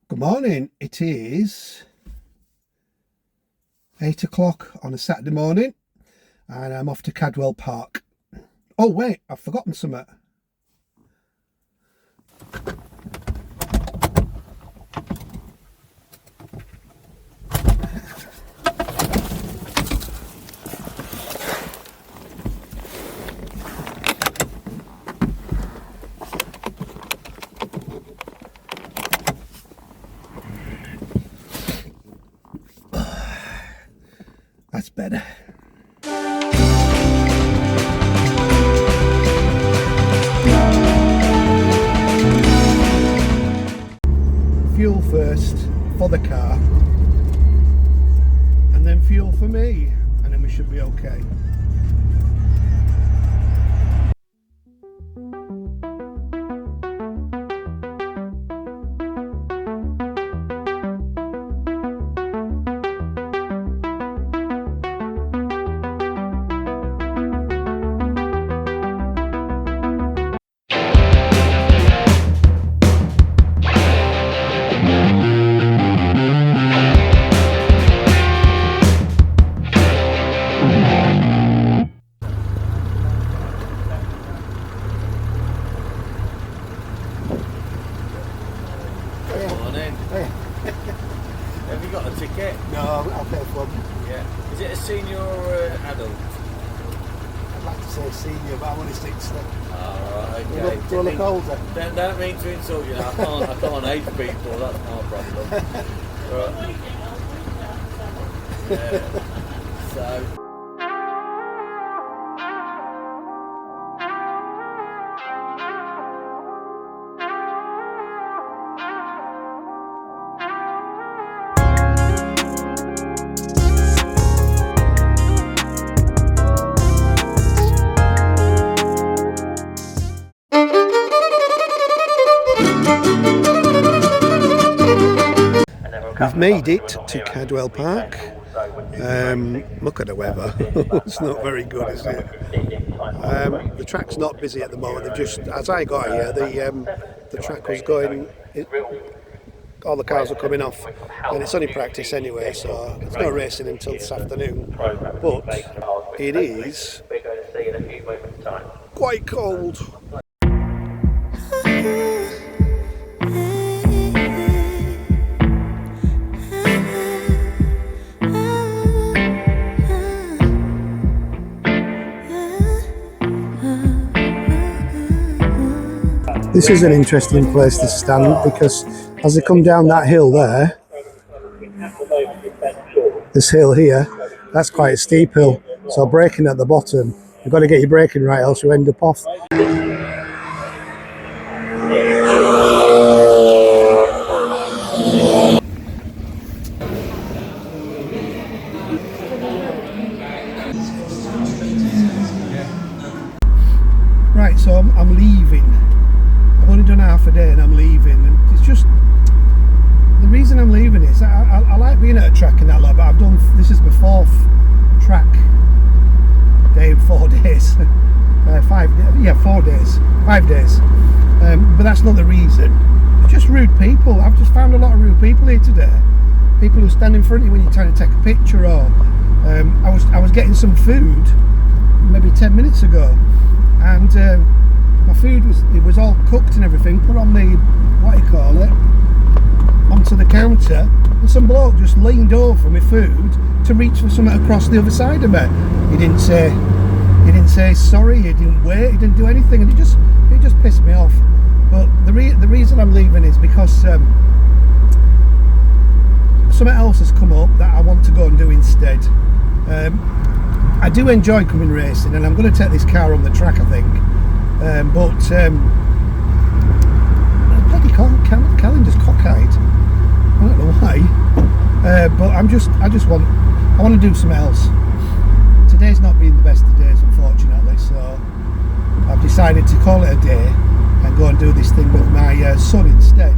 Good morning. It is 8 o'clock on a Saturday morning and I'm off to Cadwell Park. Oh wait, I've forgotten something. That's better. Fuel first for the car and then fuel for me, and then we should be okay. Have you got a ticket? No, I'll pay for one. Yeah. Is it a senior or adult? I'd like to say senior, but I'm only 60. Oh, okay. Do I look older? Don't mean to insult you. I can't age people. That's my problem. Right. Yeah. So. We've made it to Cadwell Park. Look at the weather. It's not very good, is it? The track's not busy at the moment. They've just, as I got here, the track was going. All the cars were coming off, and it's only practice anyway, so there's no racing until this afternoon. But it is quite cold. This is an interesting place to stand because as they come down that hill there, this hill here, that's quite a steep hill. So braking at the bottom, you've got to get your braking right, else you end up off. Right, so I'm leaving. I've only done half a day and I'm leaving, and it's just the reason I'm leaving is I like being at a track and that lot, but this is my fourth track day in 4 days. 4 days, 5 days, but that's not the reason. It's just rude people. I've just found a lot of rude people here today. People who stand in front of you when you're trying to take a picture, or I was getting some food maybe 10 minutes ago, and my food was all cooked and everything, put on the, what do you call it, onto the counter, and some bloke just leaned over my food to reach for something across the other side of me. He didn't say sorry, he didn't wait, he didn't do anything, and it just pissed me off. But the reason I'm leaving is because something else has come up that I want to go and do instead. I do enjoy coming racing, and I'm going to take this car on the track, I think. But bloody calendar's cockeyed. I don't know why. But I want to do something else. Today's not been the best of days, unfortunately, so I've decided to call it a day and go and do this thing with my son instead.